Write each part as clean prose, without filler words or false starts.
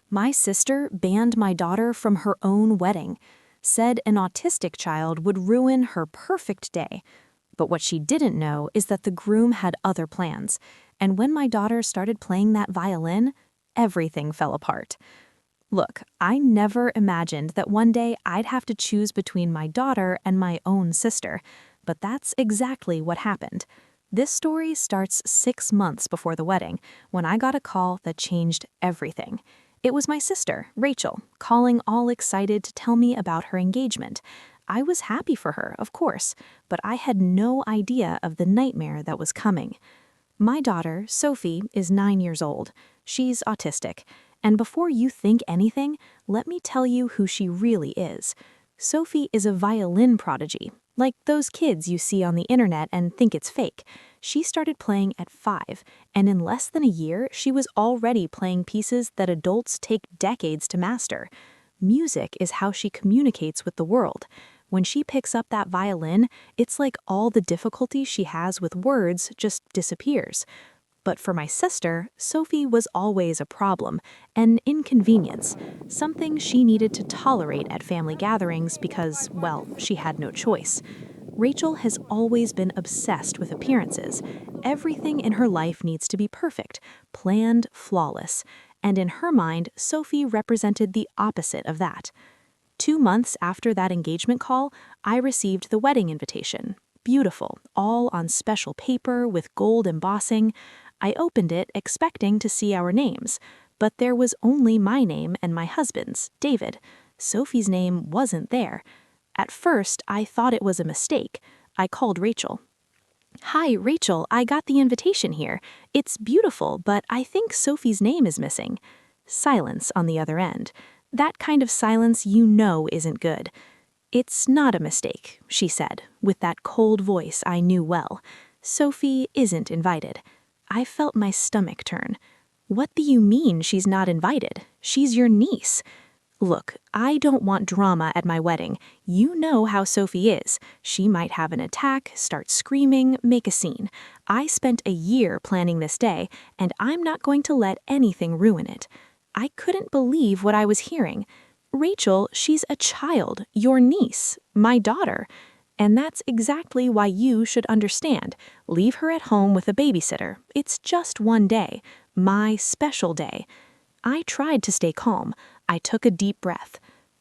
My sister banned my daughter from her own wedding, said an autistic child would ruin her perfect day. But what she didn't know is that the groom had other plans, and when my daughter started playing that violin, everything fell apart. Look, I never imagined that one day I'd have to choose between my daughter and my own sister, but that's exactly what happened. This story starts 6 months before the wedding, when I got a call that changed everything. It was my sister, Rachel, calling all excited to tell me about her engagement. I was happy for her, of course, but I had no idea of the nightmare that was coming. My daughter, Sophie, is 9 years old. She's autistic. And before you think anything, let me tell you who she really is. Sophie is a violin prodigy, like those kids you see on the internet and think it's fake. She started playing at 5, and in less than a year, she was already playing pieces that adults take decades to master. Music is how she communicates with the world. When she picks up that violin, it's like all the difficulty she has with words just disappears. But for my sister, Sophie was always a problem, an inconvenience, something she needed to tolerate at family gatherings because, well, she had no choice. Rachel has always been obsessed with appearances. Everything in her life needs to be perfect, planned, flawless. And in her mind, Sophie represented the opposite of that. 2 months after that engagement call, I received the wedding invitation. Beautiful, all on special paper with gold embossing. I opened it expecting to see our names, but there was only my name and my husband's, David. Sophie's name wasn't there. At first, I thought it was a mistake. I called Rachel. "Hi, Rachel, I got the invitation here. It's beautiful, but I think Sophie's name is missing." Silence on the other end. That kind of silence you know isn't good. "It's not a mistake," she said, with that cold voice I knew well. "Sophie isn't invited." I felt my stomach turn. "What do you mean she's not invited? She's your niece." "Look, I don't want drama at my wedding. You know how Sophie is. She might have an attack, start screaming, make a scene. I spent a year planning this day, and I'm not going to let anything ruin it." I couldn't believe what I was hearing. "Rachel, she's a child, your niece, my daughter. And that's exactly why you should understand. Leave her at home with a babysitter. It's just one day, my special day." I tried to stay calm. I took a deep breath.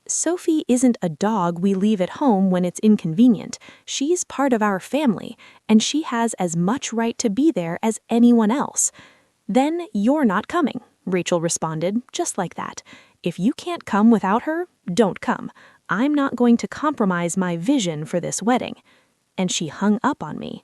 "Sophie isn't a dog we leave at home when it's inconvenient. She's part of our family, and she has as much right to be there as anyone else." "Then you're not coming," Rachel responded, just like that. "If you can't come without her, don't come. I'm not going to compromise my vision for this wedding." And she hung up on me.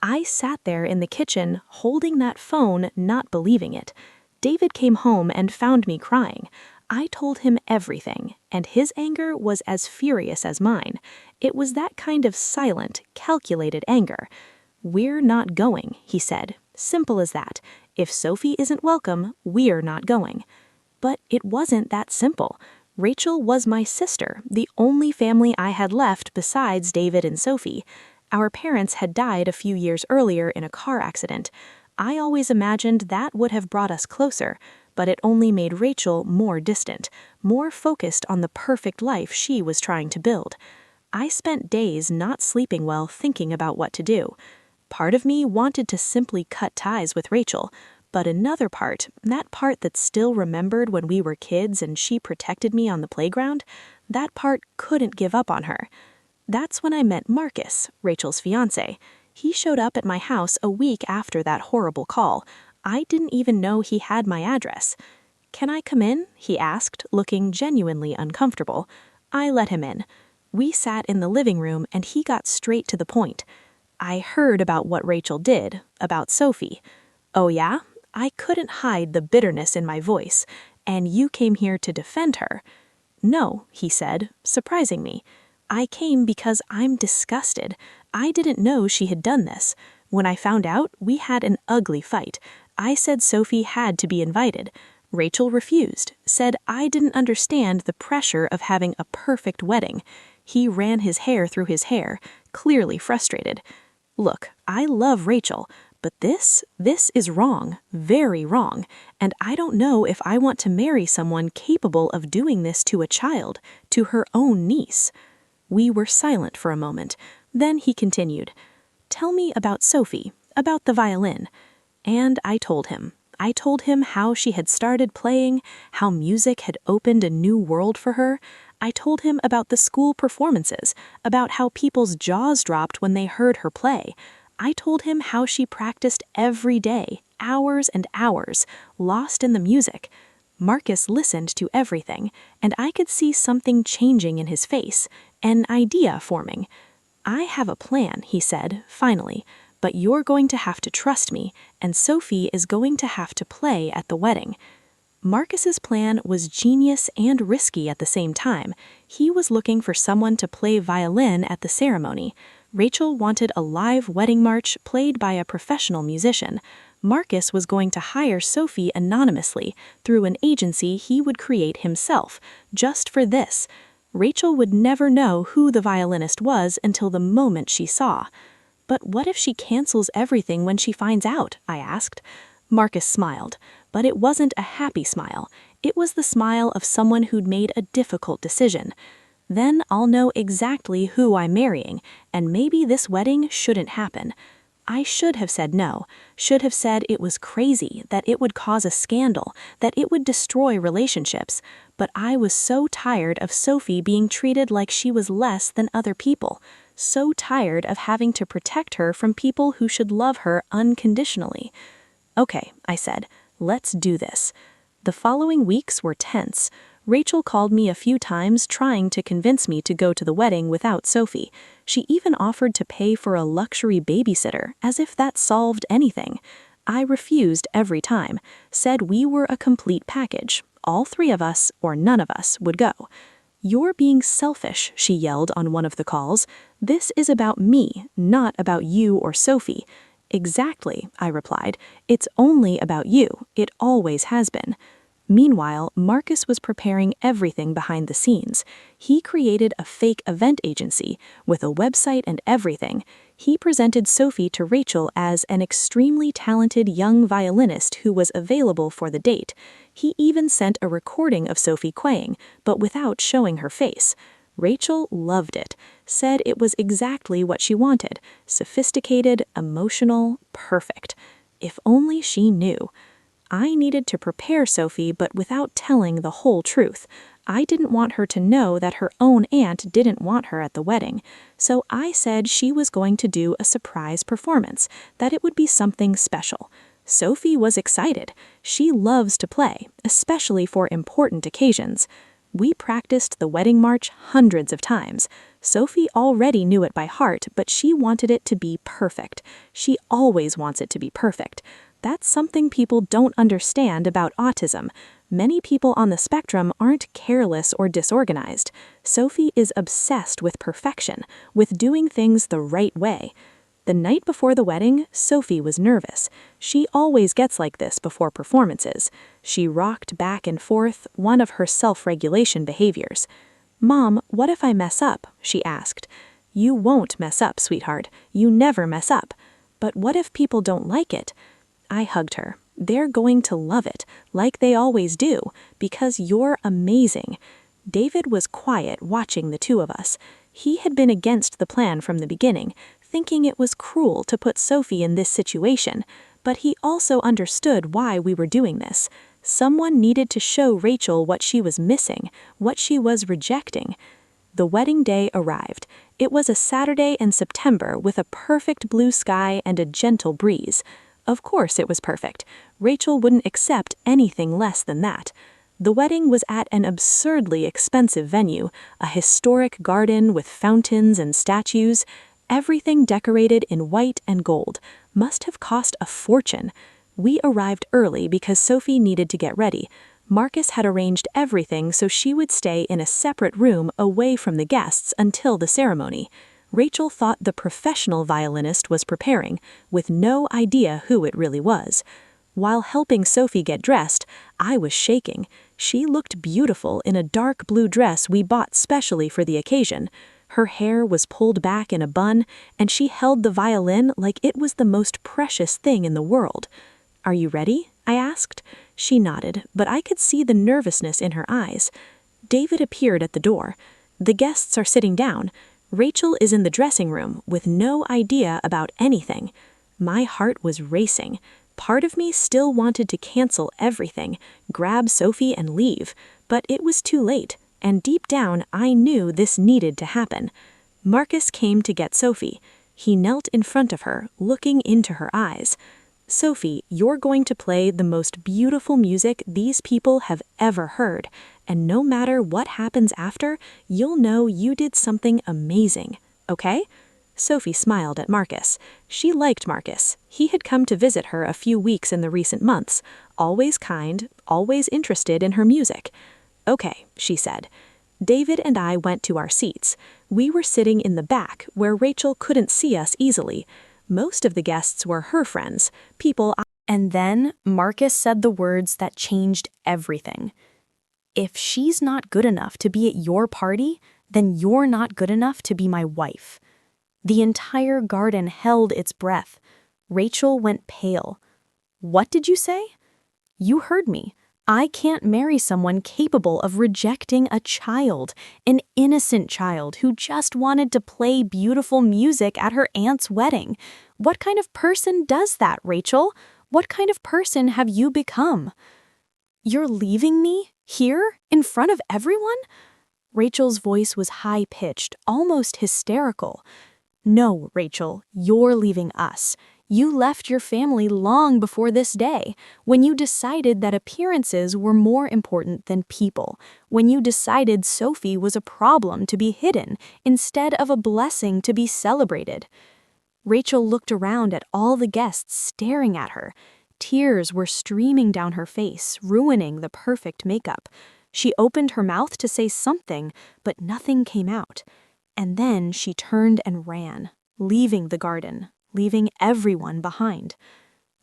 I sat there in the kitchen, holding that phone, not believing it. David came home and found me crying. I told him everything, and his anger was as furious as mine. It was that kind of silent, calculated anger. "We're not going," he said. "Simple as that. If Sophie isn't welcome, we're not going." But it wasn't that simple. Rachel was my sister, the only family I had left besides David and Sophie. Our parents had died a few years earlier in a car accident. I always imagined that would have brought us closer, but it only made Rachel more distant, more focused on the perfect life she was trying to build. I spent days not sleeping well thinking about what to do. Part of me wanted to simply cut ties with Rachel, but another part, that part that still remembered when we were kids and she protected me on the playground, that part couldn't give up on her. That's when I met Marcus, Rachel's fiancé. He showed up at my house a week after that horrible call. I didn't even know he had my address. "Can I come in?" he asked, looking genuinely uncomfortable. I let him in. We sat in the living room and he got straight to the point. "I heard about what Rachel did, about Sophie." "Oh yeah?" I couldn't hide the bitterness in my voice. "And you came here to defend her?" "No," he said, surprising me. "I came because I'm disgusted. I didn't know she had done this. When I found out, we had an ugly fight. I said Sophie had to be invited. Rachel refused, said I didn't understand the pressure of having a perfect wedding." He ran his hair through his hair, clearly frustrated. "Look, I love Rachel, But this is wrong, very wrong, and I don't know if I want to marry someone capable of doing this to a child, to her own niece." We were silent for a moment. Then he continued, "Tell me about Sophie, about the violin." And I told him. I told him how she had started playing, how music had opened a new world for her. I told him about the school performances, about how people's jaws dropped when they heard her play. I told him how she practiced every day, hours and hours, lost in the music. Marcus listened to everything, and I could see something changing in his face, an idea forming. "I have a plan," he said, finally, "but you're going to have to trust me, and Sophie is going to have to play at the wedding." Marcus's plan was genius and risky at the same time. He was looking for someone to play violin at the ceremony. Rachel wanted a live wedding march played by a professional musician. Marcus was going to hire Sophie anonymously through an agency he would create himself, just for this. Rachel would never know who the violinist was until the moment she saw. "But what if she cancels everything when she finds out?" I asked. Marcus smiled, but it wasn't a happy smile. It was the smile of someone who'd made a difficult decision. "Then I'll know exactly who I'm marrying, and maybe this wedding shouldn't happen." I should have said no, should have said it was crazy, that it would cause a scandal, that it would destroy relationships, but I was so tired of Sophie being treated like she was less than other people, so tired of having to protect her from people who should love her unconditionally. "Okay," I said, "let's do this." The following weeks were tense. Rachel called me a few times trying to convince me to go to the wedding without Sophie. She even offered to pay for a luxury babysitter, as if that solved anything. I refused every time, said we were a complete package. All three of us, or none of us, would go. "You're being selfish," she yelled on one of the calls. "This is about me, not about you or Sophie." "Exactly," I replied. "It's only about you. It always has been." Meanwhile, Marcus was preparing everything behind the scenes. He created a fake event agency with a website and everything. He presented Sophie to Rachel as an extremely talented young violinist who was available for the date. He even sent a recording of Sophie playing, but without showing her face. Rachel loved it, said it was exactly what she wanted: sophisticated, emotional, perfect. If only she knew. I needed to prepare Sophie, but without telling the whole truth. I didn't want her to know that her own aunt didn't want her at the wedding, so I said she was going to do a surprise performance, that it would be something special. Sophie was excited. She loves to play, especially for important occasions. We practiced the wedding march hundreds of times. Sophie already knew it by heart, but she wanted it to be perfect. She always wants it to be perfect. That's something people don't understand about autism. Many people on the spectrum aren't careless or disorganized. Sophie is obsessed with perfection, with doing things the right way. The night before the wedding, Sophie was nervous. She always gets like this before performances. She rocked back and forth, one of her self-regulation behaviors. "Mom, what if I mess up?" she asked. "You won't mess up, sweetheart. You never mess up. But what if people don't like it?" I hugged her. "They're going to love it, like they always do, because you're amazing." David was quiet, watching the two of us. He had been against the plan from the beginning, thinking it was cruel to put Sophie in this situation, but he also understood why we were doing this. Someone needed to show Rachel what she was missing, what she was rejecting. The wedding day arrived. It was a Saturday in September with a perfect blue sky and a gentle breeze. Of course it was perfect. Rachel wouldn't accept anything less than that. The wedding was at an absurdly expensive venue, a historic garden with fountains and statues, everything decorated in white and gold. Must have cost a fortune. We arrived early because Sophie needed to get ready. Marcus had arranged everything so she would stay in a separate room away from the guests until the ceremony. Rachel thought the professional violinist was preparing, with no idea who it really was. While helping Sophie get dressed, I was shaking. She looked beautiful in a dark blue dress we bought specially for the occasion. Her hair was pulled back in a bun, and she held the violin like it was the most precious thing in the world. "Are you ready?" I asked. She nodded, but I could see the nervousness in her eyes. David appeared at the door. "The guests are sitting down. Rachel is in the dressing room with no idea about anything." My heart was racing. Part of me still wanted to cancel everything, grab Sophie and leave, but it was too late, and deep down I knew this needed to happen. Marcus came to get Sophie. He knelt in front of her, looking into her eyes. "Sophie, you're going to play the most beautiful music these people have ever heard, and no matter what happens after, you'll know you did something amazing, okay?" Sophie smiled at Marcus. She liked Marcus. He had come to visit her a few weeks in the recent months, always kind, always interested in her music. "Okay," she said. David and I went to our seats. We were sitting in the back, where Rachel couldn't see us easily. Most of the guests were her friends, And then Marcus said the words that changed everything. "If she's not good enough to be at your party, then you're not good enough to be my wife." The entire garden held its breath. Rachel went pale. "What did you say?" "You heard me. I can't marry someone capable of rejecting a child, an innocent child who just wanted to play beautiful music at her aunt's wedding. What kind of person does that, Rachel? What kind of person have you become?" "You're leaving me? Here? In front of everyone?" Rachel's voice was high-pitched, almost hysterical. "No, Rachel, you're leaving us. You left your family long before this day, when you decided that appearances were more important than people, when you decided Sophie was a problem to be hidden instead of a blessing to be celebrated." Rachel looked around at all the guests staring at her. Tears were streaming down her face, ruining the perfect makeup. She opened her mouth to say something, but nothing came out. And then she turned and ran, leaving the garden, leaving everyone behind.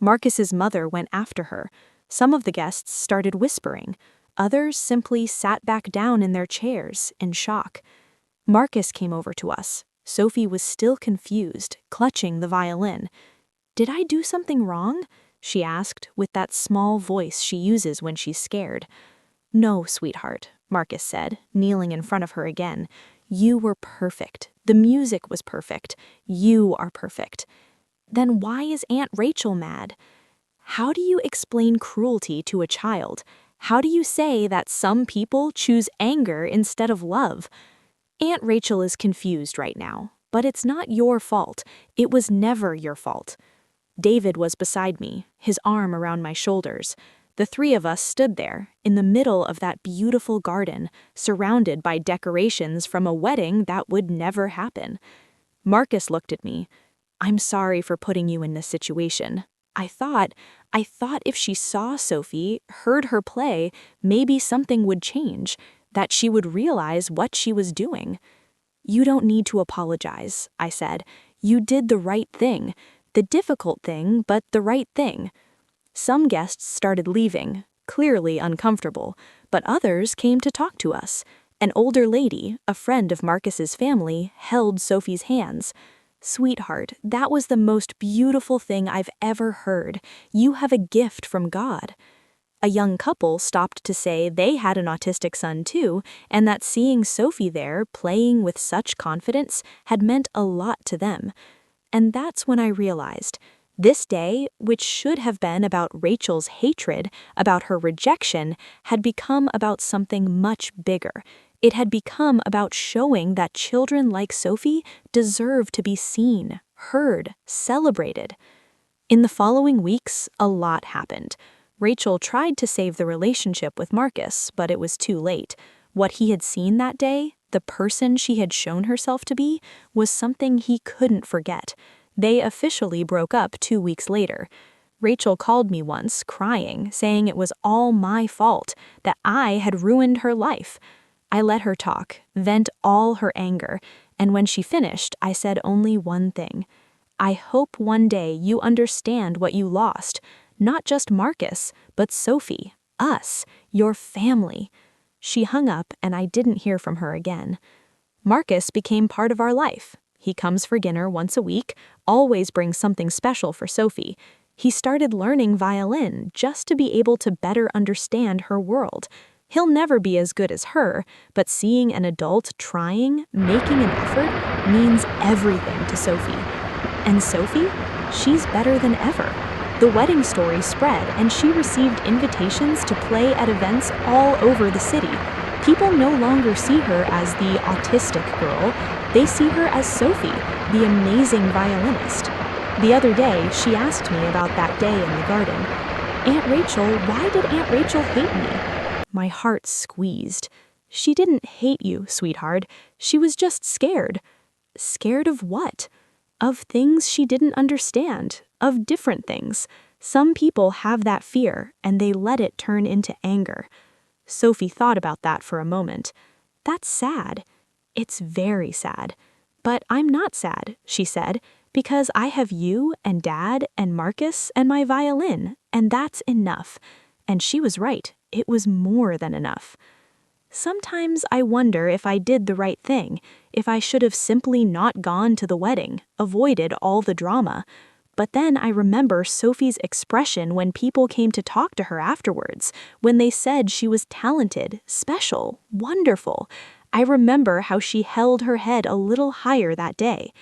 Marcus's mother went after her. Some of the guests started whispering. Others simply sat back down in their chairs, in shock. Marcus came over to us. Sophie was still confused, clutching the violin. "Did I do something wrong?" she asked, with that small voice she uses when she's scared. "No, sweetheart," Marcus said, kneeling in front of her again. "You were perfect. The music was perfect. You are perfect." "Then why is Aunt Rachel mad?" How do you explain cruelty to a child? How do you say that some people choose anger instead of love? Aunt Rachel is confused right now, but it's not your fault. It was never your fault. David was beside me, his arm around my shoulders. The three of us stood there, in the middle of that beautiful garden, surrounded by decorations from a wedding that would never happen. Marcus looked at me. "I'm sorry for putting you in this situation. I thought if she saw Sophie, heard her play, maybe something would change, that she would realize what she was doing." "You don't need to apologize," I said. "You did the right thing. The difficult thing, but the right thing." Some guests started leaving, clearly uncomfortable, but others came to talk to us. An older lady, a friend of Marcus's family, held Sophie's hands. "Sweetheart, that was the most beautiful thing I've ever heard. You have a gift from God." A young couple stopped to say they had an autistic son too, and that seeing Sophie there, playing with such confidence, had meant a lot to them. And that's when I realized, this day, which should have been about Rachel's hatred, about her rejection, had become about something much bigger. It had become about showing that children like Sophie deserve to be seen, heard, celebrated. In the following weeks, a lot happened. Rachel tried to save the relationship with Marcus, but it was too late. What he had seen that day, the person she had shown herself to be, was something he couldn't forget. They officially broke up 2 weeks later. Rachel called me once, crying, saying it was all my fault, that I had ruined her life. I let her talk, vent all her anger, and when she finished, I said only one thing. "I hope one day you understand what you lost. Not just Marcus, but Sophie, us, your family." She hung up and I didn't hear from her again. Marcus became part of our life. He comes for dinner once a week, always brings something special for Sophie. He started learning violin just to be able to better understand her world. He'll never be as good as her, but seeing an adult trying, making an effort, means everything to Sophie. And Sophie? She's better than ever. The wedding story spread, and she received invitations to play at events all over the city. People no longer see her as the autistic girl. They see her as Sophie, the amazing violinist. The other day, she asked me about that day in the garden. "Aunt Rachel, why did Aunt Rachel hate me?" My heart squeezed. She didn't hate you, sweetheart. She was just scared. Scared of what? Of things she didn't understand, of different things. Some people have that fear, and they let it turn into anger. Sophie thought about that for a moment. That's sad. It's very sad. But I'm not sad, she said, because I have you and Dad and Marcus and my violin, and that's enough. And she was right. It was more than enough. Sometimes I wonder if I did the right thing, if I should have simply not gone to the wedding, avoided all the drama. But then I remember Sophie's expression when people came to talk to her afterwards, when they said she was talented, special, wonderful. I remember how she held her head a little higher that day.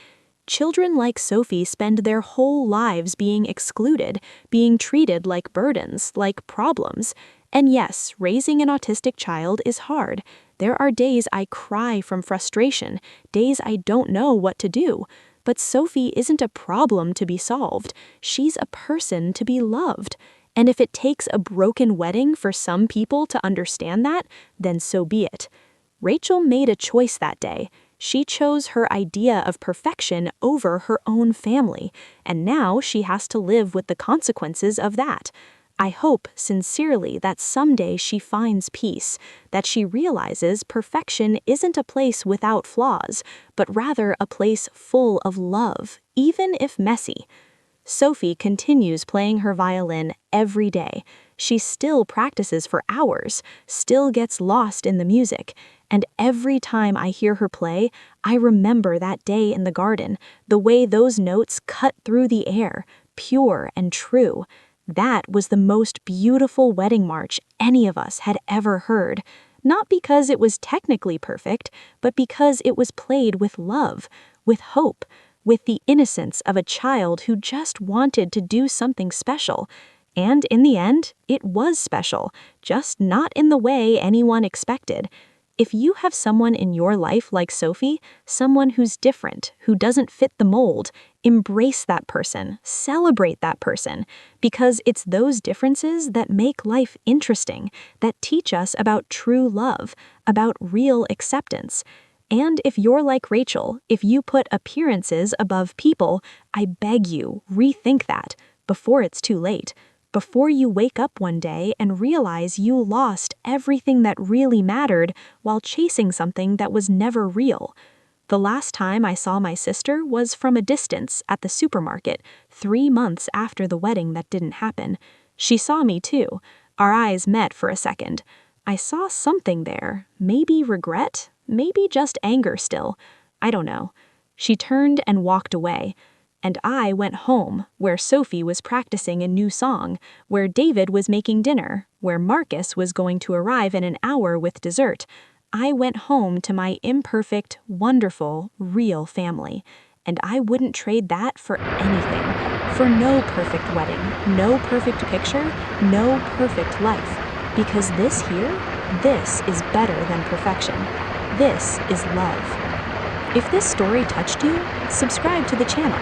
Children like Sophie spend their whole lives being excluded, being treated like burdens, like problems. And yes, raising an autistic child is hard. There are days I cry from frustration, days I don't know what to do. But Sophie isn't a problem to be solved. She's a person to be loved. And if it takes a broken wedding for some people to understand that, then so be it. Rachel made a choice that day. She chose her idea of perfection over her own family, and now she has to live with the consequences of that. I hope sincerely that someday she finds peace, that she realizes perfection isn't a place without flaws, but rather a place full of love, even if messy. Sophie continues playing her violin every day. She still practices for hours, still gets lost in the music, and every time I hear her play, I remember that day in the garden, the way those notes cut through the air, pure and true. That was the most beautiful wedding march any of us had ever heard, not because it was technically perfect, but because it was played with love, with hope, with the innocence of a child who just wanted to do something special. And in the end, it was special, just not in the way anyone expected. If you have someone in your life like Sophie, someone who's different, who doesn't fit the mold, embrace that person, celebrate that person, because it's those differences that make life interesting, that teach us about true love, about real acceptance. And if you're like Rachel, if you put appearances above people, I beg you, rethink that before it's too late. Before you wake up one day and realize you lost everything that really mattered while chasing something that was never real. The last time I saw my sister was from a distance at the supermarket, 3 months after the wedding that didn't happen. She saw me too. Our eyes met for a second. I saw something there, maybe regret, maybe just anger still. I don't know. She turned and walked away. And I went home, where Sophie was practicing a new song, where David was making dinner, where Marcus was going to arrive in an hour with dessert. I went home to my imperfect, wonderful, real family. And I wouldn't trade that for anything. For no perfect wedding, no perfect picture, no perfect life. Because this here, this is better than perfection. This is love. If this story touched you, subscribe to the channel.